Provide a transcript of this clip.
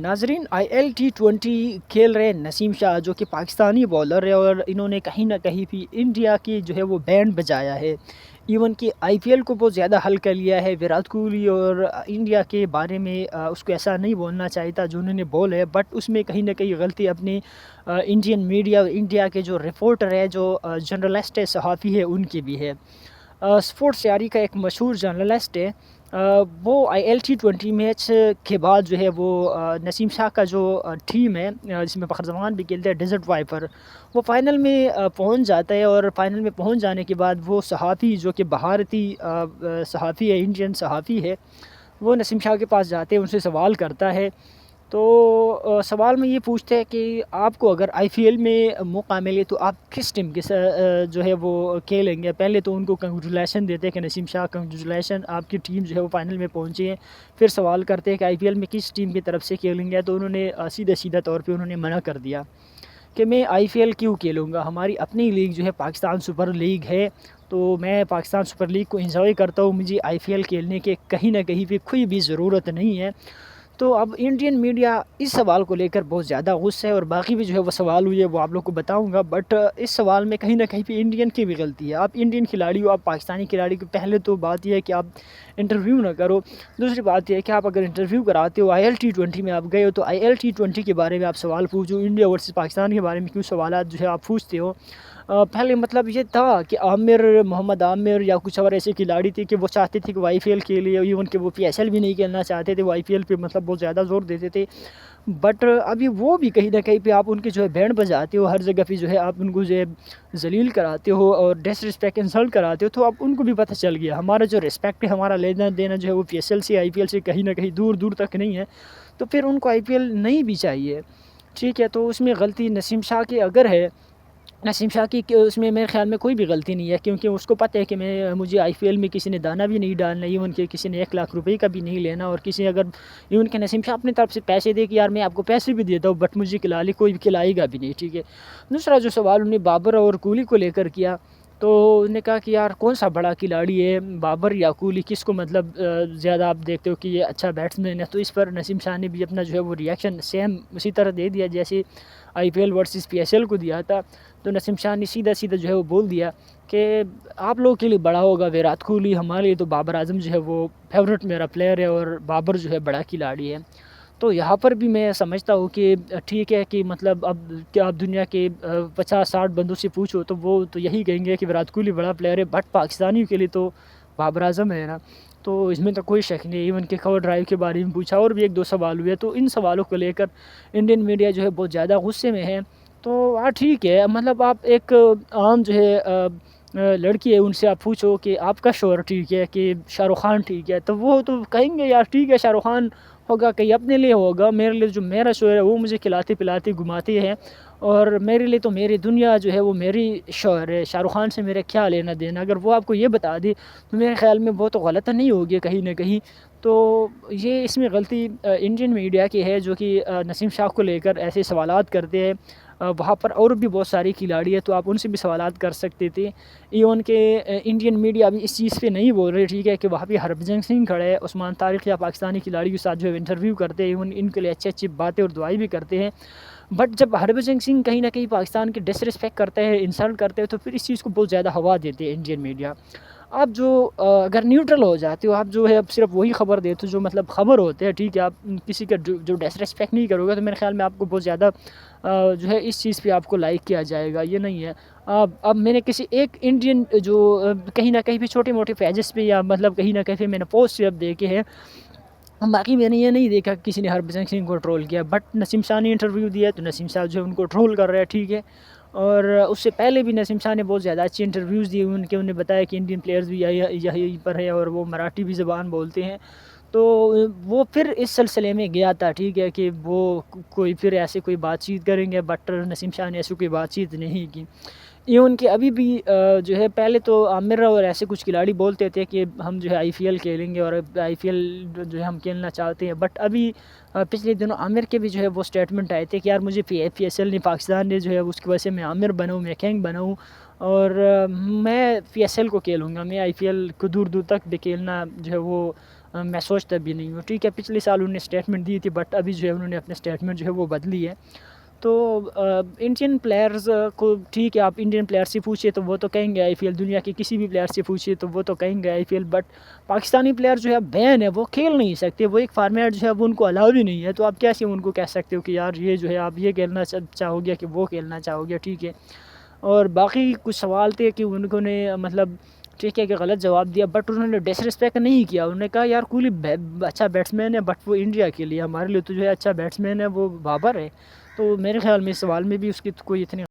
नाजरीन IL T20 खेल रहे नसीम शाह जो कि पाकिस्तानी बॉलर है और इन्होंने कहीं ना कहीं भी इंडिया की जो है वो बैंड बजाया है। इवन कि IPL को बहुत ज़्यादा हल कर लिया है। विराट कोहली और इंडिया के बारे में उसको ऐसा नहीं बोलना चाहिए था जो उन्होंने बोल है, बट उसमें कहीं ना कहीं गलती अपनी इंडियन मीडिया, इंडिया के जो रिपोर्टर है, जो जर्नलिस्ट है, सहाफ़ी है, उनकी भी है। स्पोर्ट्स यारी का एक मशहूर जर्नलिस्ट है। वो IL T20 मैच के बाद जो है वो नसीम शाह का जो टीम है, जिसमें फ़खर जमान भी खेलते हैं, डेजर्ट वाइपर, वो फ़ाइनल में पहुंच जाता है। और फ़ाइनल में पहुंच जाने के बाद वो सहाफ़ी जो कि भारतीय सहाफ़ी है, इंडियन सहाफ़ी है, वो नसीम शाह के पास जाते हैं, उनसे सवाल करता है। तो सवाल में ये पूछते हैं कि आपको अगर IPL में मौका मिले तो आप किस टीम के जो है वो खेलेंगे। पहले तो उनको कंग्रेचुलेशन देते हैं कि नसीम शाह कंग्रेचुलेशन, आपकी टीम जो है वो फाइनल में पहुंची है। फिर सवाल करते हैं कि IPL में किस टीम की तरफ से खेलेंगे, तो उन्होंने सीधे सीधा तौर पे उन्होंने मना कर दिया कि मैं IPL क्यों खेलूँगा, हमारी अपनी लीग जो है पाकिस्तान सुपर लीग है, तो मैं पाकिस्तान सुपर लीग को एंजॉय करता हूँ, मुझे IPL खेलने के कहीं ना कहीं भी कोई भी ज़रूरत नहीं है। तो अब इंडियन मीडिया इस सवाल को लेकर बहुत ज़्यादा गुस्सा है, और बाकी भी जो है वो सवाल हुए वो आप लोग को बताऊंगा। बट इस सवाल में कहीं ना कहीं पे इंडियन की भी गलती है। आप इंडियन खिलाड़ी हो, आप पाकिस्तानी खिलाड़ी को, पहले तो बात यह है कि आप इंटरव्यू ना करो। दूसरी बात यह है कि आप अगर इंटरव्यू कराते हो, IL T20 में आप गए हो, तो IL T20 के बारे में आप सवाल पूछो। इंडिया वर्सेस पाकिस्तान के बारे में क्यों सवाल जो है आप पूछते हो। पहले मतलब ये था कि मोहम्मद आमिर या कुछ और ऐसे खिलाड़ी थे कि वो चाहते थे कि वो IPL के लिए, इवन कि वो PSL भी नहीं खेलना चाहते थे, वो IPL पे मतलब बहुत ज़्यादा ज़ोर देते थे। बट अभी वो भी कहीं ना कहीं पे आप उनकी जो है बैंड बजाते हो, हर जगह पे जो है आप उनको जो है जलील कराते हो और डिसरिस्पेक्ट, इंसल्ट कराते हो। तो अब उनको भी पता चल गया हमारा जो रिस्पेक्ट है, हमारा लेना देना जो है वो PSL से, IPL से कहीं ना कहीं दूर दूर तक नहीं है। तो फिर उनको IPL नहीं भी चाहिए, ठीक है। तो उसमें गलती नसीम शाह की अगर है, नसीम शाह की उसमें मेरे ख़्याल में कोई भी गलती नहीं है, क्योंकि उसको पता है कि मुझे IPL में किसी ने दाना भी नहीं डालना, इवन कि किसी ने 1 लाख रुपए का भी नहीं लेना। और किसी अगर इवन के नसीम शाह अपनी तरफ से पैसे दे कि यार मैं आपको पैसे भी देता हूँ, बट मुझे खिला ले, कोई भी खिलाएगा भी नहीं, ठीक है। दूसरा जो सवाल उन्हें बाबर और कोहली को लेकर किया, तो उन्होंने कहा कि यार कौन सा बड़ा खिलाड़ी है, बाबर या कोहली, किसको मतलब ज़्यादा आप देखते हो कि ये अच्छा बैट्समैन है। तो इस पर नसीम शाह ने भी अपना जो है वो रिएक्शन सेम उसी तरह दे दिया जैसे IPL वर्सेस PSL को दिया था। तो नसीम शाह ने सीधा सीधा जो है वो बोल दिया कि आप लोगों के लिए बड़ा होगा विराट कोहली, हमारे लिए तो बाबर आजम जो है वो फेवरेट मेरा प्लेयर है, और बाबर जो है बड़ा खिलाड़ी है। तो यहाँ पर भी मैं समझता हूँ कि ठीक है कि मतलब अब क्या आप दुनिया के 50-60 बंदों से पूछो तो वो तो यही कहेंगे कि विराट कोहली बड़ा प्लेयर है, बट पाकिस्तानियों के लिए तो बाबर आजम है ना। तो इसमें तो कोई शक नहीं। इवन के कवर ड्राइव के बारे में पूछा और भी 1-2 सवाल हुए, तो इन सवालों को लेकर इंडियन मीडिया जो है बहुत ज़्यादा गुस्से में है। तो हाँ ठीक है, मतलब आप एक आम जो है लड़की है, उनसे आप पूछो कि आपका शोहर ठीक है कि शाहरुख खान ठीक है, तो वो तो कहेंगे यार ठीक है शाहरुख खान होगा, कहीं अपने लिए होगा, मेरे लिए जो मेरा शोहर है वो मुझे खिलाते पिलाते घुमाते हैं, और मेरे लिए तो मेरी दुनिया जो है वो मेरी शोहर है, शाहरुख खान से मेरा क्या लेना देना। अगर वो आपको ये बता दे तो मेरे ख़्याल में वो तो गलत नहीं होगी कहीं ना कहीं। तो ये इसमें गलती इंडियन मीडिया की है, जो कि नसीम शाह को लेकर ऐसे सवालात करते हैं। वहाँ पर और भी बहुत सारे खिलाड़ी है, तो आप उनसे भी सवालात कर सकते थे। इवन के इंडियन मीडिया अभी इस चीज़ पे नहीं बोल रहे, ठीक है, कि वहाँ पे हरभजन सिंह खड़े हैं, उस्मान तारिक या पाकिस्तानी खिलाड़ी के साथ जो है इंटरव्यू करते हैं, इवन इनके लिए अच्छी अच्छी बातें और दुआएं भी करते हैं। बट जब हरभजन सिंह कहीं ना कहीं पाकिस्तान के डिसरिस्पेक्ट करते हैं, इंसल्ट करते हैं, तो फिर इस चीज़ को बहुत ज़्यादा हवा देते हैं इंडियन मीडिया। आप जो अगर न्यूट्रल हो जाते हो, आप जो है अब सिर्फ वही खबर देते हो जो मतलब खबर होते हैं, ठीक है। आप किसी का जो डिसरिस्पेक्ट नहीं करोगे, तो मेरे ख्याल में आपको बहुत ज़्यादा जो है इस चीज़ पे आपको लाइक किया जाएगा, ये नहीं है। अब मैंने किसी एक इंडियन जो कहीं ना कहीं पे छोटे मोटे पेजेस पे या मतलब कहीं ना कहीं पे मैंने पोस्ट अब देखे हैं, बाकी मैंने ये नहीं देखा कि किसी ने हरभजन सिंह को ट्रोल किया। बट नसीम शाह ने इंटरव्यू दिया तो नसीम शाह जो है उनको ट्रोल कर रहे हैं, ठीक है। और उससे पहले भी नसीम शाह ने बहुत ज़्यादा अच्छी इंटरव्यूज़ दिए, उनके उन्हें बताया कि इंडियन प्लेयर्स भी यहीं पर है और वो मराठी भी ज़बान बोलते हैं। तो वो फिर इस सिलसिले में गया था, ठीक है, कि वो कोई फिर ऐसे कोई बातचीत करेंगे, बट नसीम शाह ने ऐसी कोई बातचीत नहीं की। इवन कि अभी भी जो है पहले तो आमिर और ऐसे कुछ खिलाड़ी बोलते थे कि हम जो है IPL खेलेंगे और IPL जो है हम खेलना चाहते हैं। बट अभी पिछले दिनों आमिर के भी जो है वो स्टेटमेंट आए थे कि यार मुझे PSL ने, पाकिस्तान ने जो है उसकी वजह से मैं आमिर बनाऊँ, मैं किंग बनाऊँ, और मैं PSL को खेलूँगा, मैं IPL को दूर दूर तक भी खेलना जो है वो میں سوچتا بھی نہیں ہوں. ٹھیک ہے پچھلے سال انہوں نے اسٹیٹمنٹ دی تھی بٹ ابھی جو ہے انہوں نے اپنے اسٹیٹمنٹ جو ہے وہ بدلی ہے. تو انڈین پلیئرز کو ٹھیک ہے آپ انڈین پلیئر سے پوچھیے تو وہ تو کہیں گے آئی پی ایل, دنیا کے کسی بھی پلیئر سے پوچھیے تو وہ تو کہیں گے I P L, but Pakistani player جو ہے بین ہے, وہ کھیل نہیں سکتے, وہ ایک فارمیٹ جو ہے وہ ان کو الاؤ بھی نہیں ہے. تو آپ کیسے ان کو کہہ سکتے ہو کہ یار یہ جو ہے آپ یہ کھیلنا چاہو گے کہ وہ کھیلنا چاہو گے. ٹھیک ہے, اور باقی کچھ سوال تھے کہ ان نے مطلب ٹھیک ہے کہ غلط جواب دیا بٹ انہوں نے ڈس رسپیکٹ نہیں کیا. انہوں نے کہا یار کوہلی اچھا بیٹسمین ہے بٹ وہ انڈیا کے لیے, ہمارے لیے تو جو ہے اچھا بیٹسمین ہے وہ بابر ہے. تو میرے خیال میں اس سوال میں بھی اس کی کوئی اتنی